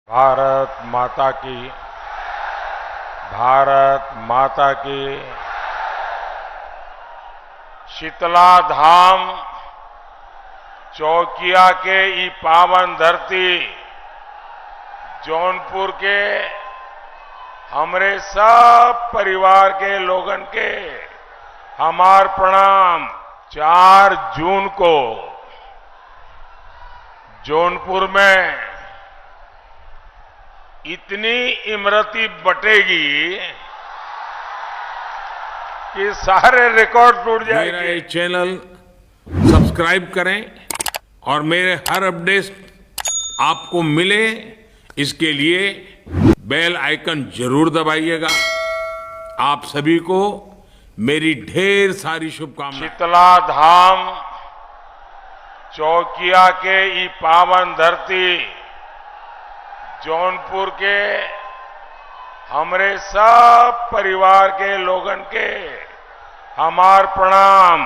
भारत माता की शीतला धाम चौकिया के ई पावन धरती जौनपुर के हमरे सब परिवार के लोगन के हमार प्रणाम। 4 जून को जौनपुर में इतनी इमरती बटेगी कि सारे रिकॉर्ड टूट जाएंगे। मेरा ये चैनल सब्सक्राइब करें और मेरे हर अपडेट आपको मिले, इसके लिए बेल आइकन जरूर दबाइएगा। आप सभी को मेरी ढेर सारी शुभकामनाएं। शीतला धाम चौकिया के ई पावन धरती जौनपुर के हमरे सब परिवार के लोगन के हमार प्रणाम।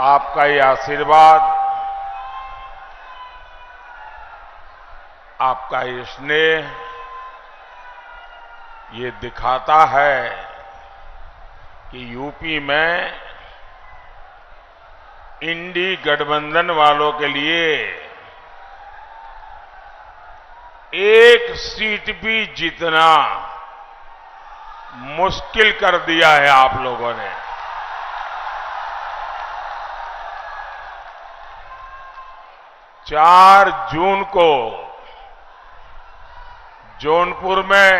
आपका ये आशीर्वाद, आपका ये स्नेह ये दिखाता है कि यूपी में इंडी गठबंधन वालों के लिए एक सीट भी जीतना मुश्किल कर दिया है आप लोगों ने। चार जून को जौनपुर में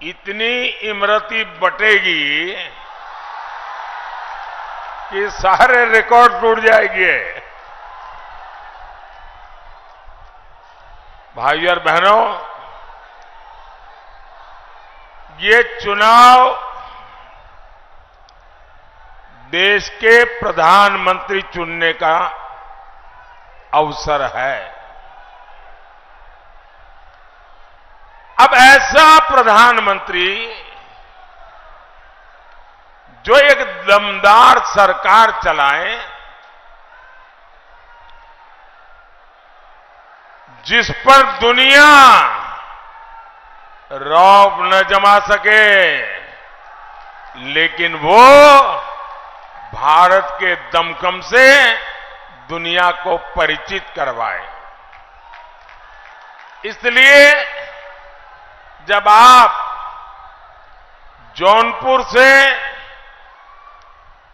इतनी इमरती बटेगी कि सारे रिकॉर्ड टूट जाएंगे। भाइयों और बहनों, ये चुनाव देश के प्रधानमंत्री चुनने का अवसर है। अब ऐसा प्रधानमंत्री जो एक दमदार सरकार चलाए, जिस पर दुनिया रौब न जमा सके, लेकिन वो भारत के दमखम से दुनिया को परिचित करवाए। इसलिए जब आप जौनपुर से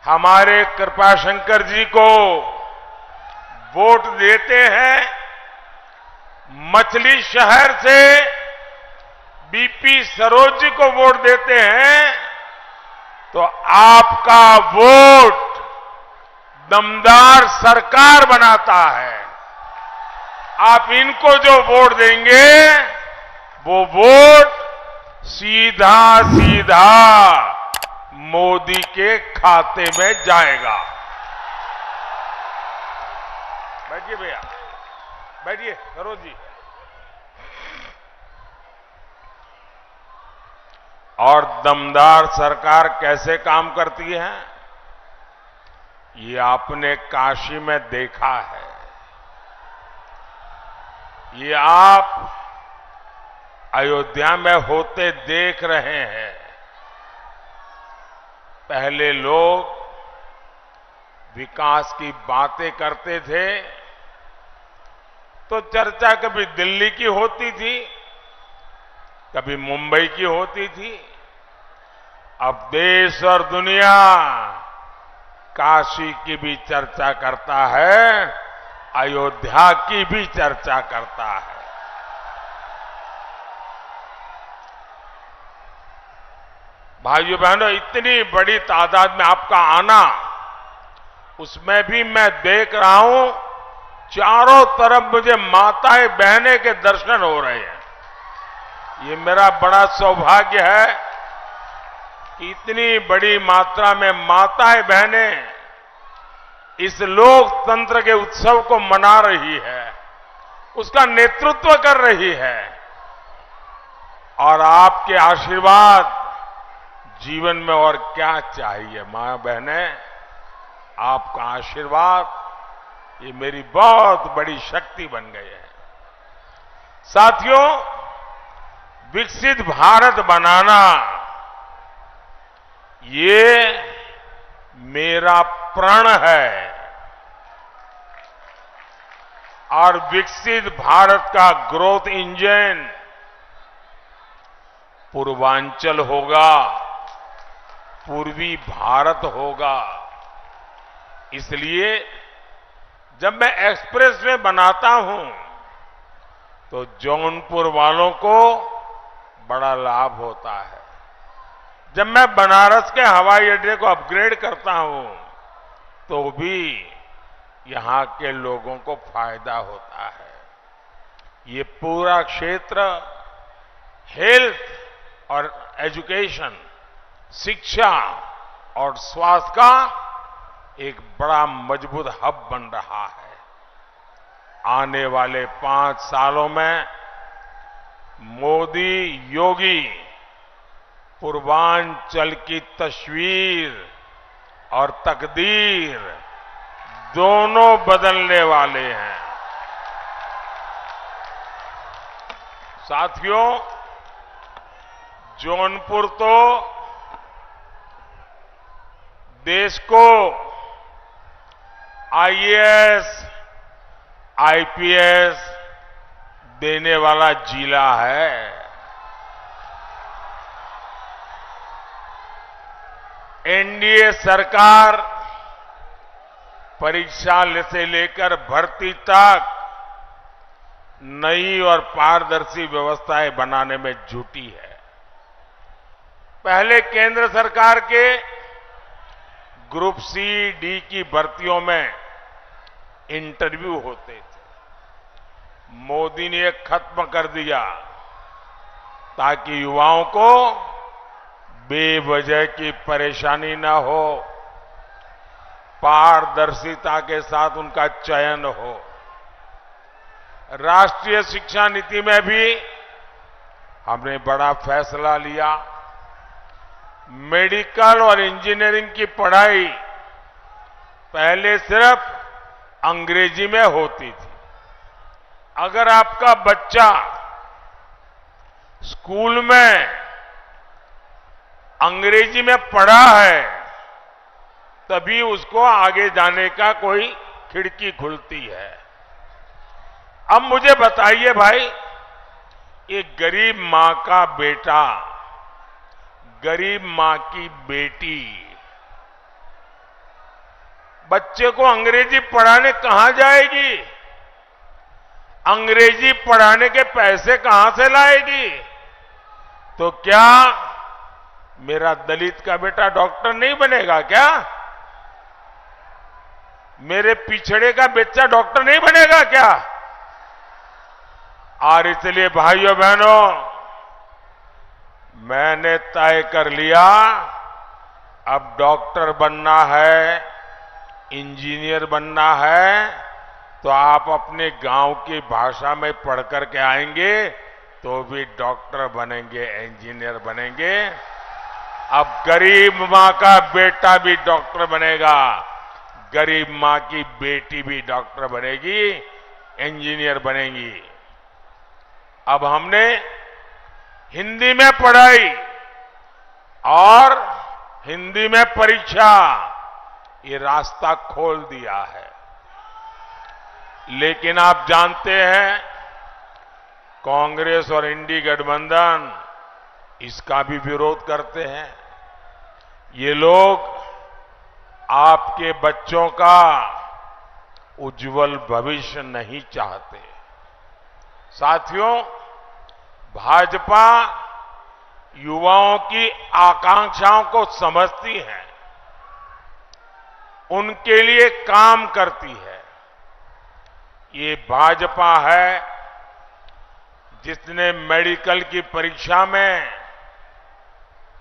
हमारे कृपाशंकर जी को वोट देते हैं, मछली शहर से बीपी सरोज जी को वोट देते हैं, तो आपका वोट दमदार सरकार बनाता है। आप इनको जो वोट देंगे वो वोट सीधा सीधा मोदी के खाते में जाएगा। बैठिए भैया, बैठिए सरोज जी। और दमदार सरकार कैसे काम करती है, ये आपने काशी में देखा है। ये आप अयोध्या में होते देख रहे हैं। पहले लोग विकास की बातें करते थे तो चर्चा कभी दिल्ली की होती थी, कभी मुंबई की होती थी। अब देश और दुनिया काशी की भी चर्चा करता है, अयोध्या की भी चर्चा करता है। भाइयों बहनों, इतनी बड़ी तादाद में आपका आना, उसमें भी मैं देख रहा हूं चारों तरफ मुझे माताएं बहनें के दर्शन हो रहे हैं। ये मेरा बड़ा सौभाग्य है कि इतनी बड़ी मात्रा में माताएं बहनें इस लोकतंत्र के उत्सव को मना रही है, उसका नेतृत्व कर रही है। और आपके आशीर्वाद जीवन में और क्या चाहिए। मां बहने, आपका आशीर्वाद ये मेरी बहुत बड़ी शक्ति बन गए है। साथियों, विकसित भारत बनाना ये मेरा प्रण है और विकसित भारत का ग्रोथ इंजन पूर्वांचल होगा, पूर्वी भारत होगा। इसलिए जब मैं एक्सप्रेस वे बनाता हूं तो जौनपुर वालों को बड़ा लाभ होता है। जब मैं बनारस के हवाई अड्डे को अपग्रेड करता हूं तो भी यहां के लोगों को फायदा होता है। ये पूरा क्षेत्र हेल्थ और एजुकेशन, शिक्षा और स्वास्थ्य का एक बड़ा मजबूत हब बन रहा है। आने वाले 5 सालों में मोदी योगी पूर्वांचल की तस्वीर और तकदीर दोनों बदलने वाले हैं। साथियों, जौनपुर तो देश को आईएएस, आईपीएस देने वाला जिला है। एनडीए सरकार परीक्षा से लेकर भर्ती तक नई और पारदर्शी व्यवस्थाएं बनाने में जुटी है। पहले केंद्र सरकार के ग्रुप सी, डी की भर्तियों में इंटरव्यू होते थे। मोदी ने ये खत्म कर दिया ताकि युवाओं को बेवजह की परेशानी न हो, पारदर्शिता के साथ उनका चयन हो। राष्ट्रीय शिक्षा नीति में भी हमने बड़ा फैसला लिया। मेडिकल और इंजीनियरिंग की पढ़ाई पहले सिर्फ अंग्रेजी में होती थी। अगर आपका बच्चा स्कूल में अंग्रेजी में पढ़ा है तभी उसको आगे जाने का कोई खिड़की खुलती है। अब मुझे बताइए भाई, एक गरीब मां का बेटा, गरीब मां की बेटी बच्चे को अंग्रेजी पढ़ाने कहां जाएगी? अंग्रेजी पढ़ाने के पैसे कहां से लाएगी? तो क्या मेरा दलित का बेटा डॉक्टर नहीं बनेगा क्या? मेरे पिछड़े का बच्चा डॉक्टर नहीं बनेगा क्या? और इसलिए भाइयों बहनों, मैंने तय कर लिया, अब डॉक्टर बनना है, इंजीनियर बनना है तो आप अपने गांव की भाषा में पढ़ करके आएंगे तो भी डॉक्टर बनेंगे, इंजीनियर बनेंगे। अब गरीब मां का बेटा भी डॉक्टर बनेगा, गरीब मां की बेटी भी डॉक्टर बनेगी, इंजीनियर बनेगी। अब हमने हिंदी में पढ़ाई और हिंदी में परीक्षा ये रास्ता खोल दिया है। लेकिन आप जानते हैं कांग्रेस और इंडी गठबंधन इसका भी विरोध करते हैं। ये लोग आपके बच्चों का उज्जवल भविष्य नहीं चाहते। साथियों, भाजपा युवाओं की आकांक्षाओं को समझती है, उनके लिए काम करती है। ये भाजपा है जिसने मेडिकल की परीक्षा में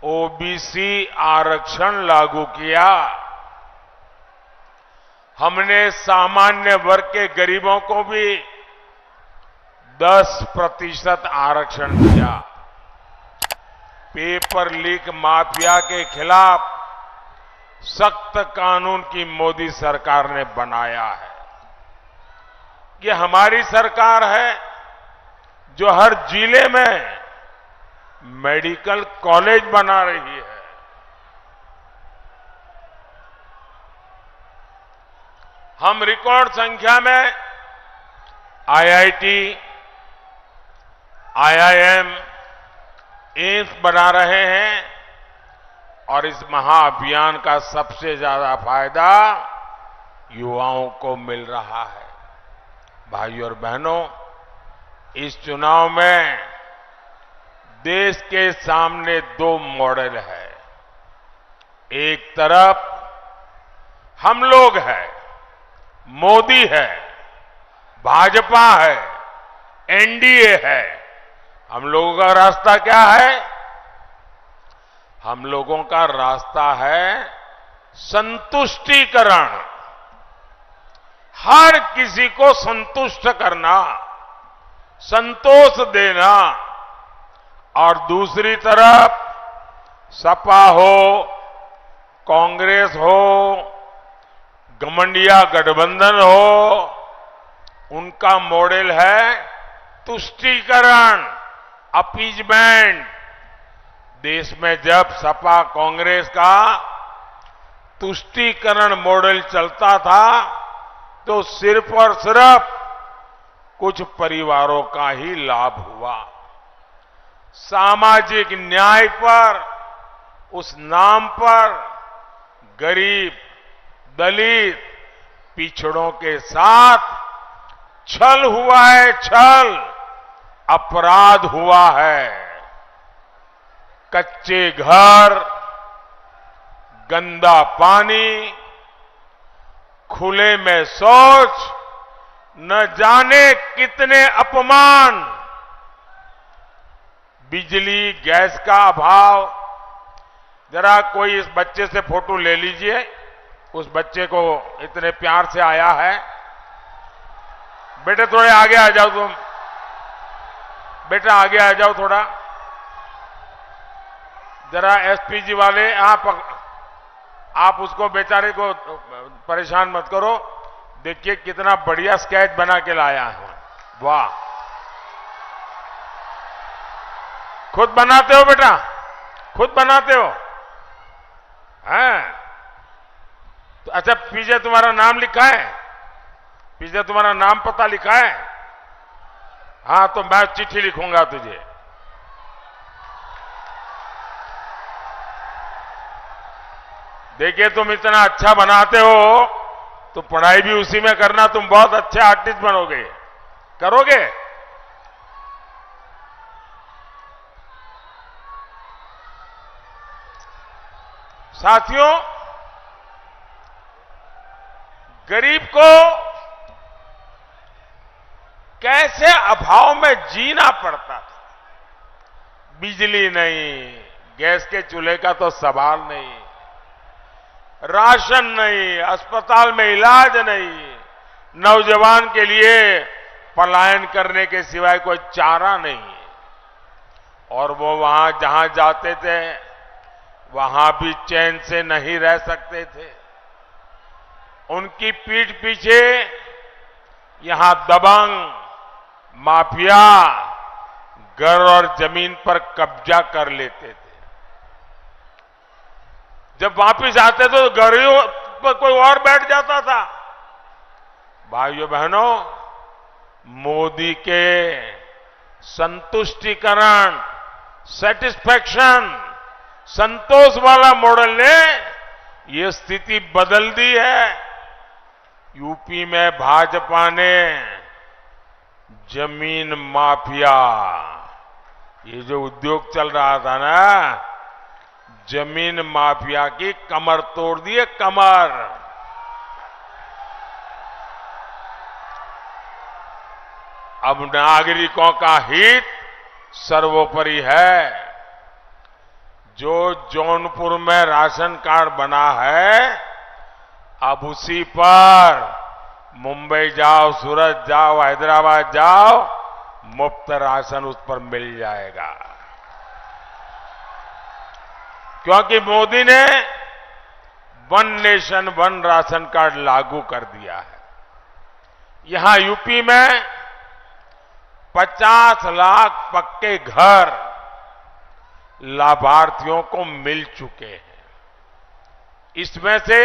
ओबीसी आरक्षण लागू किया। हमने सामान्य वर्ग के गरीबों को भी 10% आरक्षण दिया। पेपर लीक माफिया के खिलाफ सख्त कानून की मोदी सरकार ने बनाया है। ये हमारी सरकार है जो हर जिले में मेडिकल कॉलेज बना रही है। हम रिकॉर्ड संख्या में आईआईटी, आईआईएम, एम्स बना रहे हैं और इस महाअभियान का सबसे ज्यादा फायदा युवाओं को मिल रहा है। भाइयों और बहनों, इस चुनाव में देश के सामने दो मॉडल है। एक तरफ हम लोग हैं, मोदी है, भाजपा है, एनडीए है। हम लोगों का रास्ता क्या है? हम लोगों का रास्ता है संतुष्टिकरण। हर किसी को संतुष्ट करना, संतोष देना। और दूसरी तरफ सपा हो, कांग्रेस हो, गठबंधन गठबंधन हो, उनका मॉडल है तुष्टीकरण, अपीजमेंट। देश में जब सपा कांग्रेस का तुष्टीकरण मॉडल चलता था तो सिर्फ और सिर्फ कुछ परिवारों का ही लाभ हुआ। सामाजिक न्याय पर, उस नाम पर गरीब, दलित, पिछड़ों के साथ छल हुआ है, छल, अपराध हुआ है। कच्चे घर, गंदा पानी, खुले में शौच, न जाने कितने अपमान, बिजली, गैस का अभाव। जरा कोई इस बच्चे से फोटो ले लीजिए। उस बच्चे को इतने प्यार से आया है। बेटे थोड़े आगे आ जाओ तुम। बेटा आगे आ जाओ थोड़ा। जरा एसपीजी वाले आप उसको बेचारे को परेशान मत करो। देखिए कितना बढ़िया स्केच बना के लाया है। वाह, खुद बनाते हो बेटा? खुद बनाते हो? हैं? तो अच्छा, पीछे तुम्हारा नाम लिखा है? पीछे तुम्हारा नाम पता लिखा है? हाँ, तो मैं चिट्ठी लिखूंगा तुझे। देखिए, तुम इतना अच्छा बनाते हो तो पढ़ाई भी उसी में करना। तुम बहुत अच्छे आर्टिस्ट बनोगे। करोगे? साथियों, गरीब को कैसे अभाव में जीना पड़ता था। बिजली नहीं, गैस के चूल्हे का तो सवाल नहीं, राशन नहीं, अस्पताल में इलाज नहीं, नौजवान के लिए पलायन करने के सिवाय कोई चारा नहीं। और वो वहां जहां जाते थे वहां भी चैन से नहीं रह सकते थे। उनकी पीठ पीछे यहां दबंग माफिया घर और जमीन पर कब्जा कर लेते थे। जब वापिस आते तो घरों पर कोई और बैठ जाता था। भाइयों बहनों, मोदी के संतुष्टिकरण, सेटिस्फैक्शन, संतोष वाला मॉडल ने ये स्थिति बदल दी है। यूपी में भाजपा ने जमीन माफिया, ये जो उद्योग चल रहा था ना, जमीन माफिया की कमर तोड़ दी है, कमर। अब नागरिकों का हित सर्वोपरि है। जो जौनपुर में राशन कार्ड बना है, अब उसी पर मुंबई जाओ, सूरत जाओ, हैदराबाद जाओ, मुफ्त राशन उस पर मिल जाएगा। क्योंकि मोदी ने one nation one ration card लागू कर दिया है। यहां यूपी में 50 लाख पक्के घर लाभार्थियों को मिल चुके हैं। इसमें से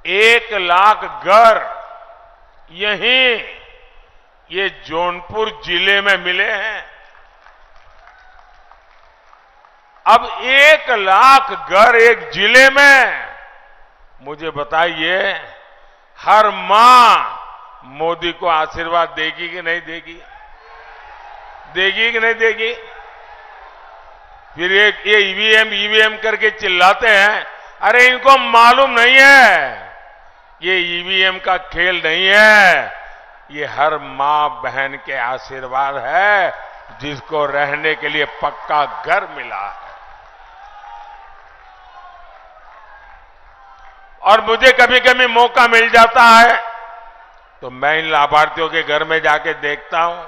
1 लाख घर यहीं ये जौनपुर जिले में मिले हैं। अब 1 लाख घर एक जिले में, मुझे बताइए हर मां मोदी को आशीर्वाद देगी कि नहीं देगी? देगी कि नहीं देगी? फिर ये ईवीएम करके चिल्लाते हैं, अरे इनको मालूम नहीं है ये ईवीएम का खेल नहीं है, ये हर मां बहन के आशीर्वाद है जिसको रहने के लिए पक्का घर मिला है। और मुझे कभी कभी मौका मिल जाता है तो मैं इन लाभार्थियों के घर में जाके देखता हूं।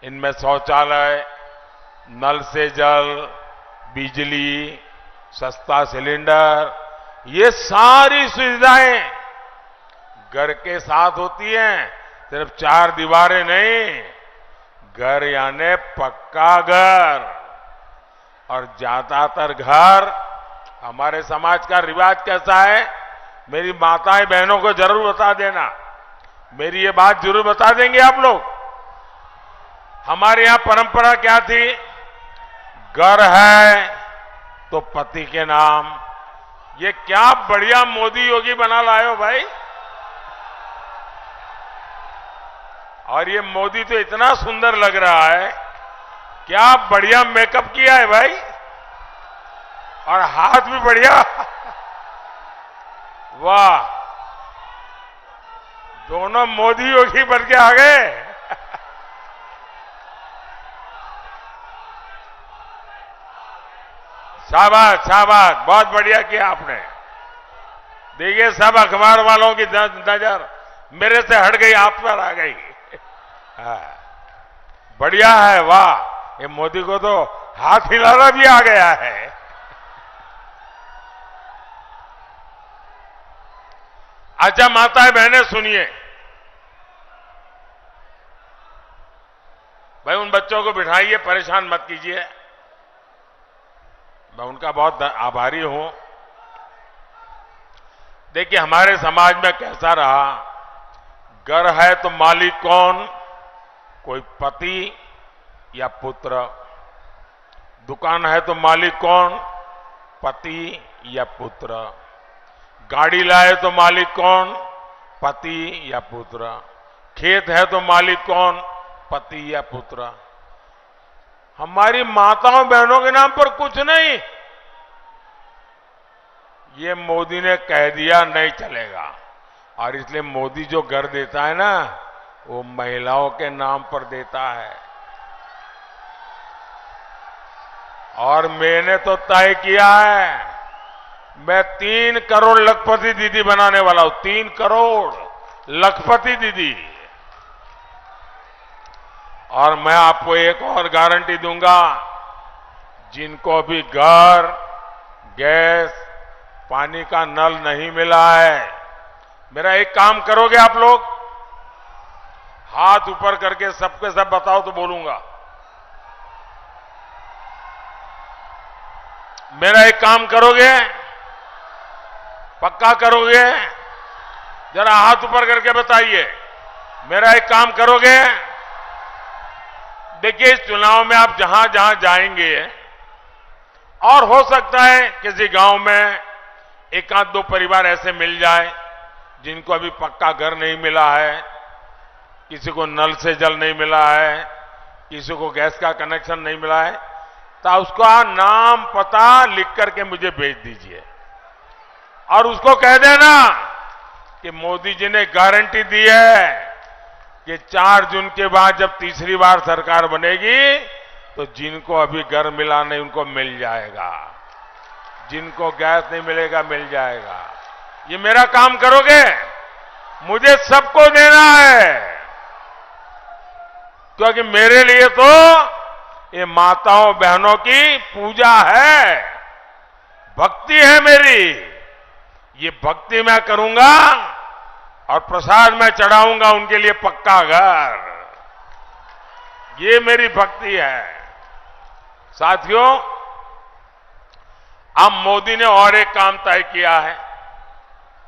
इनमें शौचालय, नल से जल, बिजली, सस्ता सिलेंडर, ये सारी सुविधाएं घर के साथ होती हैं। सिर्फ 4 दीवारें नहीं, घर यानी पक्का घर। और ज्यादातर घर, हमारे समाज का रिवाज कैसा है, मेरी माताएं बहनों को जरूर बता देना, मेरी ये बात जरूर बता देंगे आप लोग। हमारे यहां परंपरा क्या थी? घर है तो पति के नाम। ये क्या बढ़िया मोदी योगी बना लाए हो भाई। और ये मोदी तो इतना सुंदर लग रहा है, क्या बढ़िया मेकअप किया है भाई, और हाथ भी बढ़िया। वाह, दोनों मोदी योगी बन के आ गए। शाबाश शाबाश, बहुत बढ़िया किया आपने। देखिए सब अखबार वालों की नजर मेरे से हट गई, आप पर आ गई। बढ़िया है, वाह, ये मोदी को तो हाथ हिलाना भी आ गया है। अच्छा माताएं बहनें सुनिए, भाई उन बच्चों को बिठाइए, परेशान मत कीजिए, मैं उनका बहुत आभारी हूं। देखिए हमारे समाज में कैसा रहा, घर है तो मालिक कौन? कोई पति या पुत्र। दुकान है तो मालिक कौन? पति या पुत्र। गाड़ी लाए तो मालिक कौन? पति या पुत्र। खेत है तो मालिक कौन? पति या पुत्र। हमारी माताओं बहनों के नाम पर कुछ नहीं। ये मोदी ने कह दिया नहीं चलेगा, और इसलिए मोदी जो घर देता है ना, वो महिलाओं के नाम पर देता है। और मैंने तो तय किया है, मैं 3 करोड़ लखपति दीदी बनाने वाला हूं। 3 करोड़ लखपति दीदी। और मैं आपको एक और गारंटी दूंगा, जिनको अभी घर, गैस, पानी का नल नहीं मिला है, मेरा एक काम करोगे आप लोग? हाथ ऊपर करके सबके सब बताओ तो बोलूंगा। मेरा एक काम करोगे? पक्का करोगे? जरा हाथ ऊपर करके बताइए, मेरा एक काम करोगे? देखिए इस चुनाव में आप जहां जहां जाएंगे, और हो सकता है किसी गांव में 1 आध 2 परिवार ऐसे मिल जाए जिनको अभी पक्का घर नहीं मिला है, किसी को नल से जल नहीं मिला है, किसी को गैस का कनेक्शन नहीं मिला है, तो उसका नाम पता लिख करके मुझे भेज दीजिए। और उसको कह देना कि मोदी जी ने गारंटी दी है कि 4 जून के बाद जब तीसरी बार सरकार बनेगी तो जिनको अभी घर मिला नहीं उनको मिल जाएगा, जिनको गैस नहीं मिलेगा मिल जाएगा। ये मेरा काम करोगे? मुझे सबको देना है, क्योंकि मेरे लिए तो ये माताओं बहनों की पूजा है, भक्ति है मेरी। ये भक्ति मैं करूंगा और प्रसाद मैं चढ़ाऊंगा उनके लिए पक्का घर। ये मेरी भक्ति है। साथियों, अब मोदी ने और एक काम तय किया है।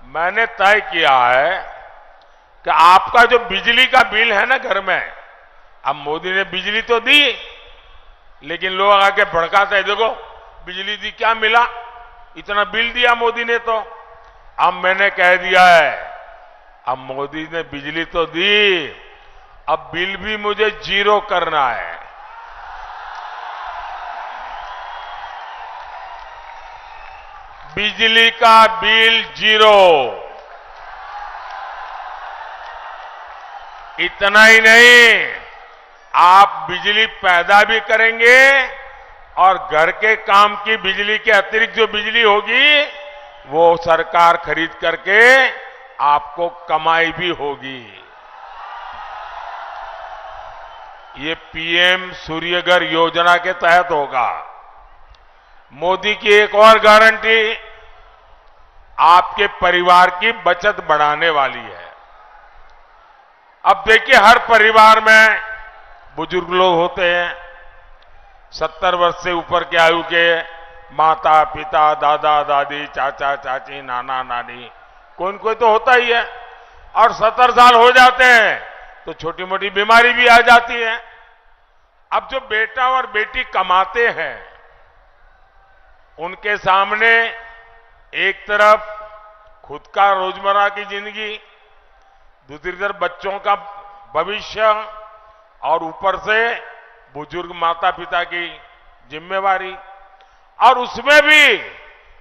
मैंने तय किया है कि आपका जो बिजली का बिल है ना घर में, अब मोदी ने बिजली तो दी, लेकिन लोग आके भड़काते हैं, देखो बिजली दी क्या मिला, इतना बिल दिया मोदी ने। तो अब मैंने कह दिया है, अब मोदी ने बिजली तो दी, अब बिल भी मुझे जीरो करना है। बिजली का बिल जीरो। इतना ही नहीं, आप बिजली पैदा भी करेंगे और घर के काम की बिजली के अतिरिक्त जो बिजली होगी वो सरकार खरीद करके आपको कमाई भी होगी। ये पीएम सूर्यघर योजना के तहत होगा। मोदी की एक और गारंटी आपके परिवार की बचत बढ़ाने वाली है। अब देखिए, हर परिवार में बुजुर्ग लोग होते हैं, 70 वर्ष से ऊपर के आयु के माता पिता, दादा दादी, चाचा चाची, नाना नानी, कोई न कोई तो होता ही है। और 70 साल हो जाते हैं तो छोटी मोटी बीमारी भी आ जाती है। अब जो बेटा और बेटी कमाते हैं, उनके सामने एक तरफ खुद का रोजमर्रा की जिंदगी, दूसरी तरफ बच्चों का भविष्य और ऊपर से बुजुर्ग माता पिता की जिम्मेवारी। और उसमें भी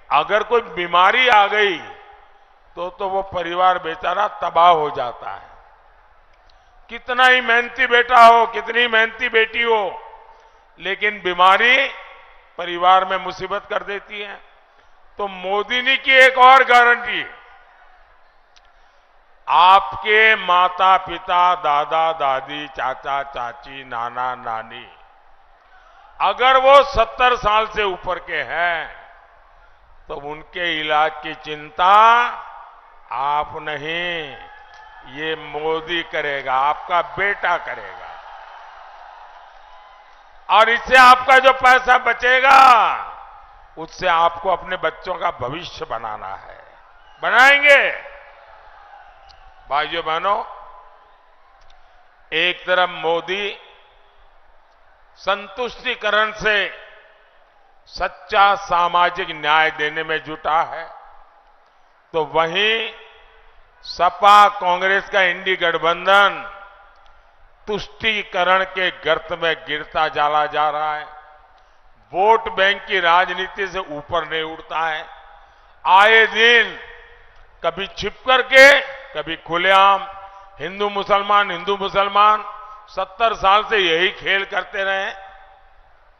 अगर कोई बीमारी आ गई तो वो परिवार बेचारा तबाह हो जाता है। कितना ही मेहनती बेटा हो, कितनी मेहनती बेटी हो, लेकिन बीमारी परिवार में मुसीबत कर देती है। तो मोदी ने की एक और गारंटी, आपके माता पिता, दादा दादी, चाचा चाची, नाना नानी अगर वो 70 साल से ऊपर के हैं तो उनके इलाज की चिंता आप नहीं, ये मोदी करेगा, आपका बेटा करेगा। और इससे आपका जो पैसा बचेगा उससे आपको अपने बच्चों का भविष्य बनाना है, बनाएंगे। भाइयों बहनों, एक तरफ मोदी संतुष्टिकरण से सच्चा सामाजिक न्याय देने में जुटा है, तो वहीं सपा कांग्रेस का इंडी गठबंधन तुष्टीकरण के गर्त में गिरता चला जा रहा है। वोट बैंक की राजनीति से ऊपर नहीं उठता है। आए दिन कभी छिप करके, कभी खुलेआम हिंदू मुसलमान 70 साल से यही खेल करते रहे।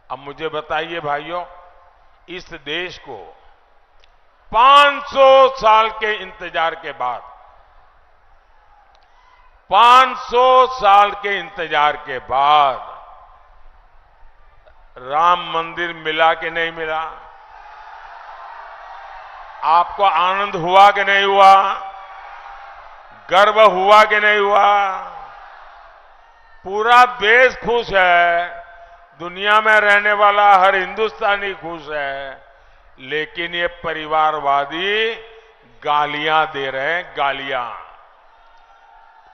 अब मुझे बताइए भाइयों, इस देश को 500 साल के इंतजार के बाद, 500 साल के इंतजार के बाद राम मंदिर मिला कि नहीं मिला? आपको आनंद हुआ कि नहीं हुआ? गर्व हुआ कि नहीं हुआ? पूरा देश खुश है, दुनिया में रहने वाला हर हिंदुस्तानी खुश है, लेकिन ये परिवारवादी गालियां दे रहे हैं, गालियां।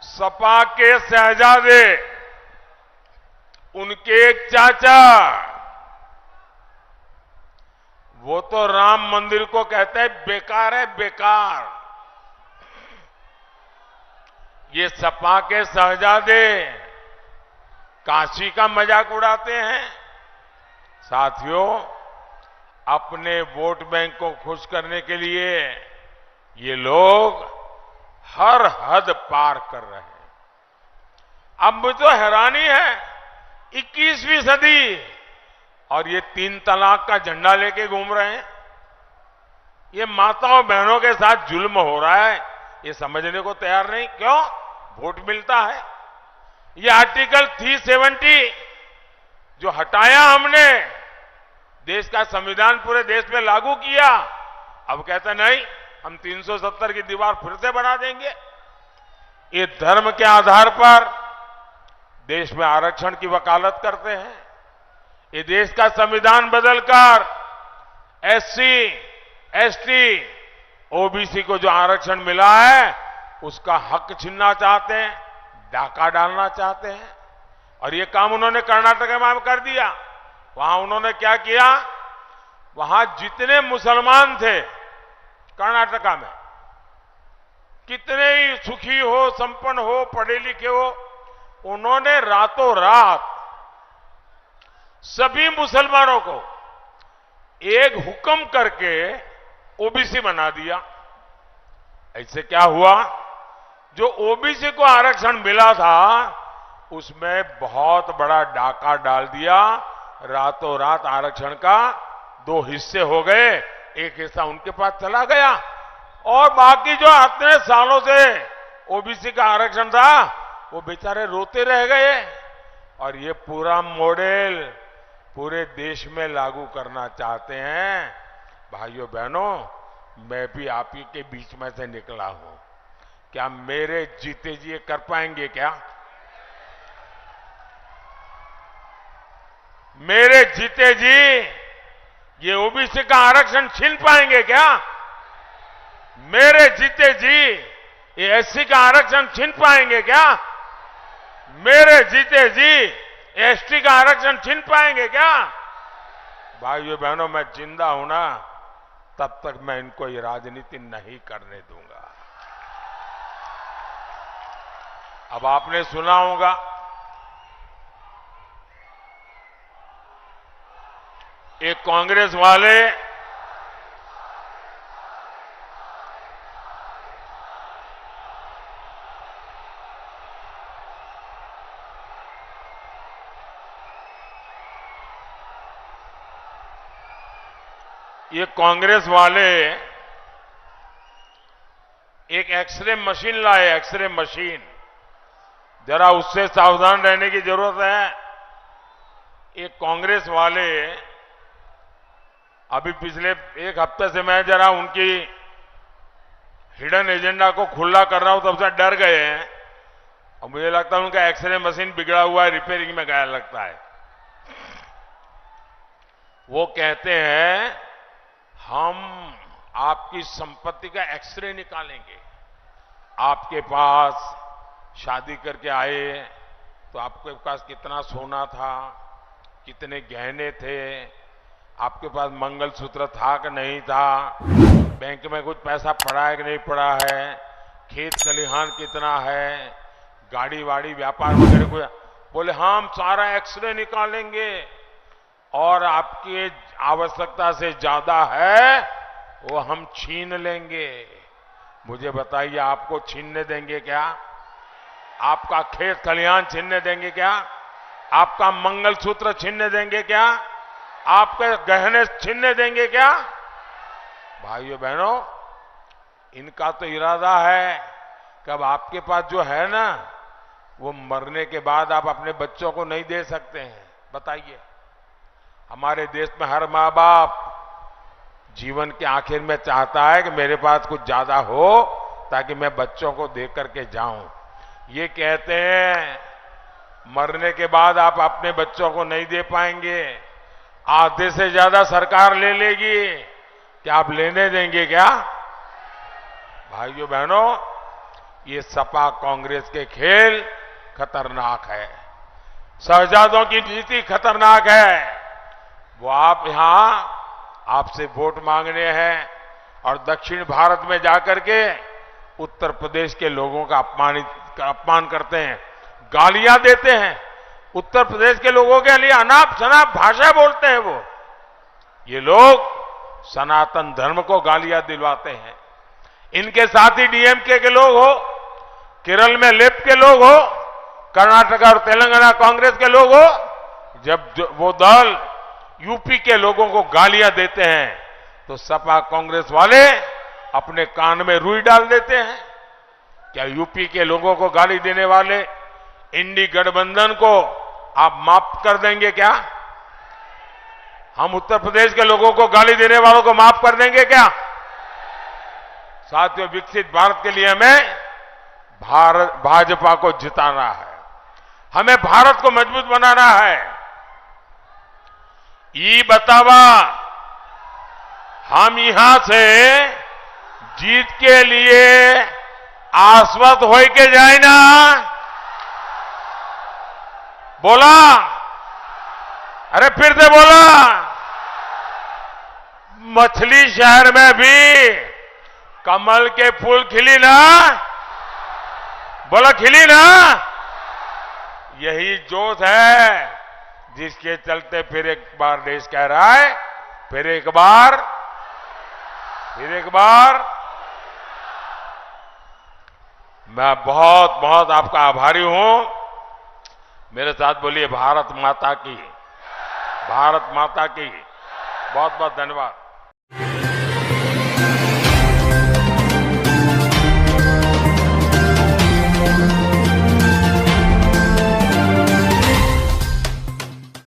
सपा के शहजादे, उनके एक चाचा, वो तो राम मंदिर को कहते हैं बेकार है, बेकार। ये सपा के शहजादे काशी का मजाक उड़ाते हैं। साथियों, अपने वोट बैंक को खुश करने के लिए ये लोग हर हद पार कर रहे हैं। अब मुझे हैरानी है, 21वीं सदी और ये 3 तलाक का झंडा लेके घूम रहे हैं। ये माताओं बहनों के साथ जुल्म हो रहा है, ये समझने को तैयार नहीं। क्यों? वोट मिलता है। ये आर्टिकल 370 जो हटाया हमने, देश का संविधान पूरे देश में लागू किया, अब कहते नहीं हम 370 की दीवार फिर से बना देंगे। ये धर्म के आधार पर देश में आरक्षण की वकालत करते हैं। ये देश का संविधान बदलकर एससी, एसटी, ओबीसी को जो आरक्षण मिला है उसका हक छीनना चाहते हैं, डाका डालना चाहते हैं। और ये काम उन्होंने कर्नाटक में कर दिया। वहां उन्होंने क्या किया, वहां जितने मुसलमान थे कर्नाटका में, कितने ही सुखी हो, संपन्न हो, पढ़े लिखे हो, उन्होंने रातों रात सभी मुसलमानों को एक हुक्म करके ओबीसी बना दिया। ऐसे क्या हुआ, जो ओबीसी को आरक्षण मिला था उसमें बहुत बड़ा डाका डाल दिया। रातों रात आरक्षण का 2 हिस्से हो गए, एक हिस्सा उनके पास चला गया और बाकी जो इतने सालों से ओबीसी का आरक्षण था वो बेचारे रोते रह गए। और ये पूरा मॉडल पूरे देश में लागू करना चाहते हैं। भाइयों बहनों, मैं भी आप ही के बीच में से निकला हूं। क्या मेरे जीते जी ये कर पाएंगे क्या? मेरे जीते जी ये ओबीसी का आरक्षण छीन पाएंगे क्या? मेरे जीते जी ये एससी का आरक्षण छीन पाएंगे क्या? मेरे जीते जी एसटी का आरक्षण छीन पाएंगे क्या? भाइयों बहनों, मैं जिंदा हूं ना, तब तक मैं इनको ये राजनीति नहीं करने दूंगा। अब आपने सुना होगा, एक कांग्रेस वाले एक एक्सरे मशीन लाए, एक्सरे मशीन। जरा उससे सावधान रहने की जरूरत है। एक कांग्रेस वाले अभी पिछले 1 हफ्ते से मैं जरा उनकी हिडन एजेंडा को खुला कर रहा हूं, तब से डर गए हैं और मुझे लगता है उनका एक्सरे मशीन बिगड़ा हुआ है, रिपेयरिंग में गया लगता है। वो कहते हैं हम आपकी संपत्ति का एक्सरे निकालेंगे। आपके पास शादी करके आए तो आपके पास कितना सोना था, कितने गहने थे, आपके पास मंगलसूत्र था कि नहीं था, बैंक में कुछ पैसा पड़ा है कि नहीं पड़ा है, खेत खलिहान कितना है, गाड़ी वाड़ी व्यापार वगैरह को। बोले हम सारा एक्सरे निकालेंगे और आपकी आवश्यकता से ज्यादा है वो हम छीन लेंगे। मुझे बताइए, आपको छीनने देंगे क्या? आपका खेत खलिहान छीनने देंगे क्या? आपका मंगलसूत्र छीनने देंगे क्या? आपके गहने छीनने देंगे क्या? भाइयों बहनों, इनका तो इरादा है कि अब आपके पास जो है ना, वो मरने के बाद आप अपने बच्चों को नहीं दे सकते हैं। बताइए, हमारे देश में हर माँ बाप जीवन के आखिर में चाहता है कि मेरे पास कुछ ज्यादा हो ताकि मैं बच्चों को दे करके जाऊं। ये कहते हैं मरने के बाद आप अपने बच्चों को नहीं दे पाएंगे, आधे से ज्यादा सरकार ले लेगी। क्या आप लेने देंगे क्या? भाइयों बहनों, ये सपा कांग्रेस के खेल खतरनाक है, शहजादों की नीति खतरनाक है। वो आप यहां आपसे वोट मांगने हैं और दक्षिण भारत में जाकर के उत्तर प्रदेश के लोगों का अपमान करते हैं, गालियां देते हैं, उत्तर प्रदेश के लोगों के लिए अनाप शनाप भाषा बोलते हैं। वो ये लोग सनातन धर्म को गालियां दिलवाते हैं। इनके साथ ही डीएमके के लोग हो, केरल में लेफ्ट के लोग हो, कर्नाटक और तेलंगाना कांग्रेस के लोग हो, जब वो दल यूपी के लोगों को गालियां देते हैं तो सपा कांग्रेस वाले अपने कान में रुई डाल देते हैं। क्या यूपी के लोगों को गाली देने वाले इंडी गठबंधन को आप माफ कर देंगे क्या? हम उत्तर प्रदेश के लोगों को गाली देने वालों को माफ कर देंगे क्या? साथियों, विकसित भारत के लिए हमें भाजपा को जिताना है, हमें भारत को मजबूत बनाना है। ई बतावा हम यहां से जीत के लिए आश्वस्त हो के जाए ना। बोला? अरे फिर से बोला। मछली शहर में भी कमल के फूल खिली ना? बोला खिली ना? यही जोश है जिसके चलते फिर एक बार देश कह रहा है, फिर एक बार मैं बहुत बहुत आपका आभारी हूं। मेरे साथ बोलिए भारत माता की, भारत माता की। बहुत बहुत धन्यवाद।